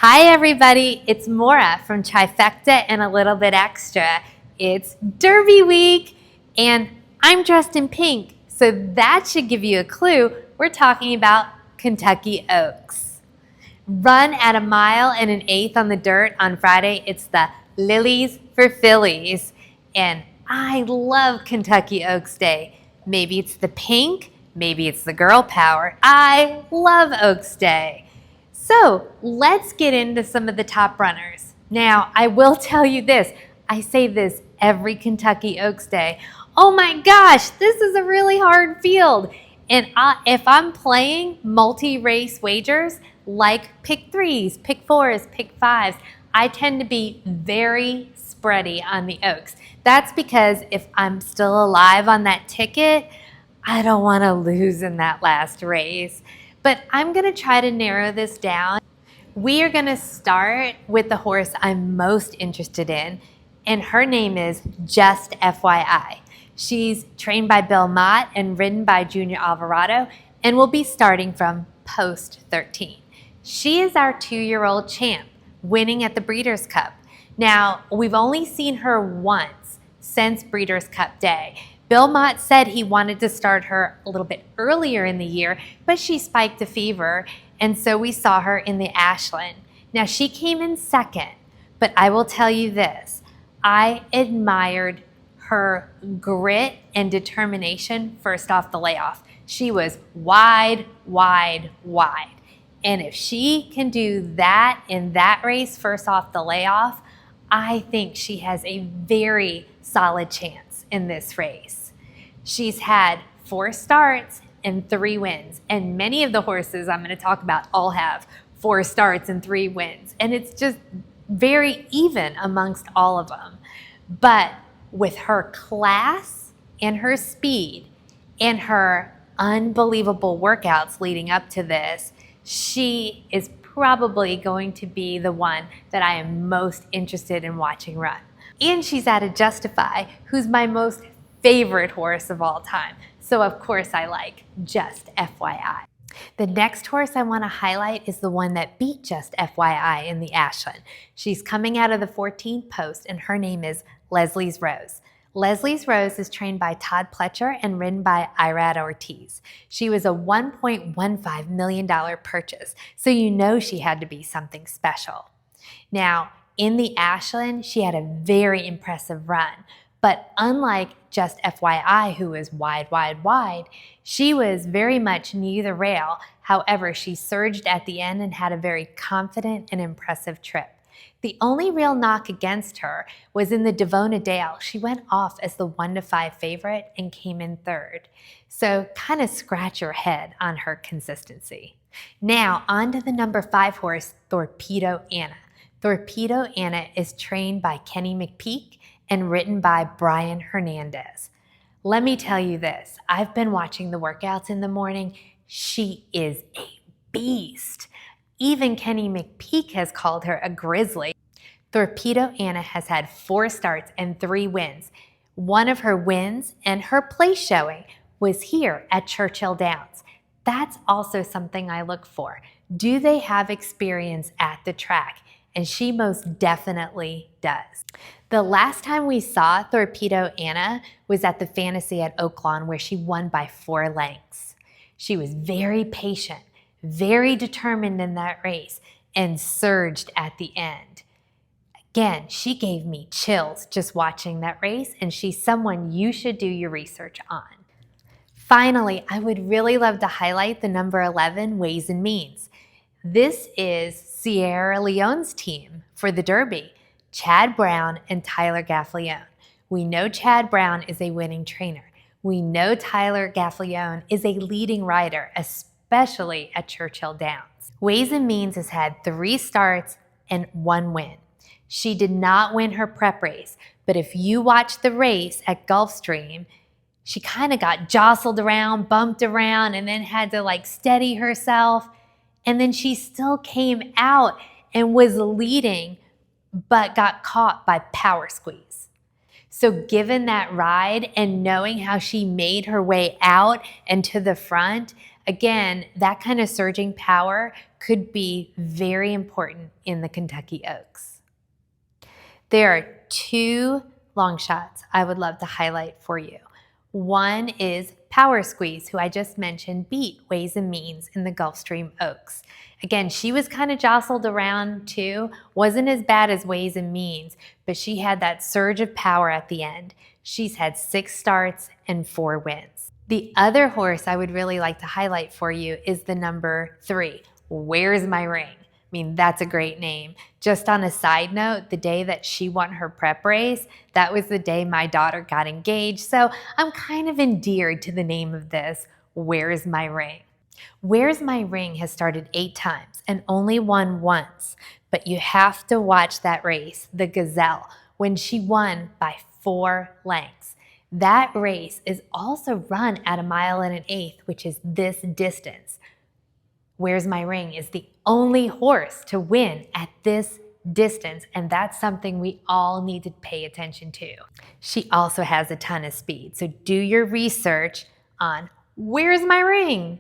Hi everybody, it's Maura from Trifecta and a Little Bit Extra. It's Derby week and I'm dressed in pink, so that should give you a clue. We're talking about Kentucky Oaks. Run at 1 1/8 miles on the dirt on Friday. It's the Lilies for Fillies. And I love Kentucky Oaks Day. Maybe it's the pink, maybe it's the girl power. I love Oaks Day. So let's get into some of the top runners. Now, I will tell you this. I say this every Kentucky Oaks Day. Oh my gosh, this is a really hard field. And if I'm playing multi-race wagers, like pick 3s, pick 4s, pick 5s, I tend to be very spready on the Oaks. That's because if I'm still alive on that ticket, I don't want to lose in that last race. But I'm going to try to narrow this down. We are going to start with the horse I'm most interested in, and her name is Just FYI. She's trained by Bill Mott and ridden by Junior Alvarado, and will be starting from post 13. She is our 2-year-old champ, winning at the Breeders' Cup. Now, we've only seen her once since Breeders' Cup Day. Bill Mott said he wanted to start her a little bit earlier in the year, but she spiked a fever, and so we saw her in the Ashland. Now, she came in second, but I will tell you this. I admired her grit and determination first off the layoff. She was wide, wide, wide. And if she can do that in that race first off the layoff, I think she has a very solid chance in this race. She's had 4 starts and 3 wins, and many of the horses I'm going to talk about all have 4 starts and 3 wins, and it's just very even amongst all of them. But with her class and her speed and her unbelievable workouts leading up to this, she is probably going to be the one that I am most interested in watching run. And she's at a Justify, who's my most favorite horse of all time. So of course I like Just FYI. The next horse I want to highlight is the one that beat Just FYI in the Ashland. She's coming out of the 14th post, and her name is Leslie's Rose. Leslie's Rose is trained by Todd Pulitzer and ridden by Irad Ortiz. She was a $1.15 million purchase, so you know she had to be something special. Now, in the Ashland, she had a very impressive run, but unlike Just FYI, who was wide, wide, wide, she was very much knee to the rail. However, she surged at the end and had a very confident and impressive trip. The only real knock against her was in the Devona Dale. She went off as the 1-5 favorite and came in 3rd. So kind of scratch your head on her consistency. Now on to the number 5 horse, Torpedo Anna. Torpedo Anna is trained by Kenny McPeak and written by Brian Hernandez. Let me tell you this, I've been watching the workouts in the morning. She is a beast. Even Kenny McPeak has called her a grizzly. Torpedo Anna has had 4 starts and 3 wins. One of her wins and her place showing was here at Churchill Downs. That's also something I look for. Do they have experience at the track? And she most definitely does. The last time we saw Torpedo Anna was at the Fantasy at Oaklawn, where she won by 4 lengths. She was very patient, very determined in that race, and surged at the end. Again, she gave me chills just watching that race, and she's someone you should do your research on. Finally, I would really love to highlight the number 11, Ways and Means. This is Sierra Leone's team for the Derby, Chad Brown and Tyler Gaffalione. We know Chad Brown is a winning trainer. We know Tyler Gaffalione is a leading rider, especially at Churchill Downs. Ways and Means has had 3 starts and 1 win. She did not win her prep race, but if you watch the race at Gulfstream, she kind of got jostled around, bumped around, and then had to steady herself. And then she still came out and was leading, but got caught by Power Squeeze. So given that ride and knowing how she made her way out and to the front, Again, that kind of surging power could be very important in the Kentucky Oaks. There are two long shots I would love to highlight for you. One is Power Squeeze, who I just mentioned beat Ways and Means in the Gulfstream Oaks. Again, she was kind of jostled around too. Wasn't as bad as Ways and Means, but she had that surge of power at the end. She's had 6 starts and 4 wins. The other horse I would really like to highlight for you is the number 3, Where's My Ring? I mean, that's a great name. Just on a side note, the day that she won her prep race, that was the day my daughter got engaged. So I'm kind of endeared to the name of this, Where's My Ring? Where's My Ring has started 8 times and only won once. But you have to watch that race, the Gazelle, when she won by 4 lengths. That race is also run at 1 1/8 miles, which is this distance. Where's My Ring is the only horse to win at this distance, and that's something we all need to pay attention to. She also has a ton of speed, so do your research on Where's My Ring?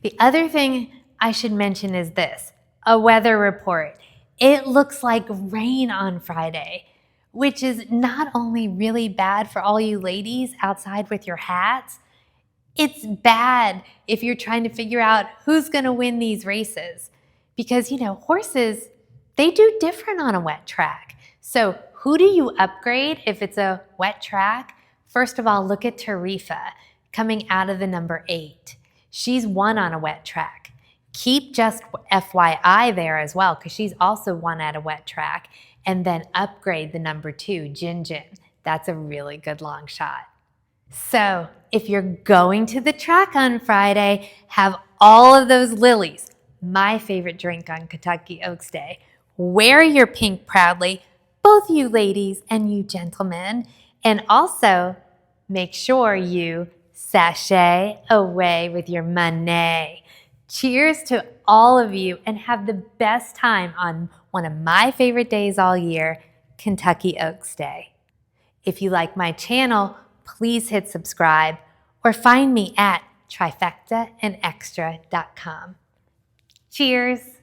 The other thing I should mention is this, a weather report. It looks like rain on Friday, which is not only really bad for all you ladies outside with your hats, it's bad if you're trying to figure out who's going to win these races. Because, horses, they do different on a wet track. So who do you upgrade if it's a wet track? First of all, look at Tarifa coming out of the number 8. She's won on a wet track. Keep just FYI there as well, because she's also won at a wet track. And then upgrade the number 2, Jin Jin. That's a really good long shot. So if you're going to the track on Friday, have all of those lilies, my favorite drink on Kentucky Oaks Day. Wear your pink proudly, both you ladies and you gentlemen, and also make sure you sashay away with your money. Cheers to all of you and have the best time on one of my favorite days all year, Kentucky Oaks Day. If you like my channel, please hit subscribe or find me at trifectaandextra.com. Cheers!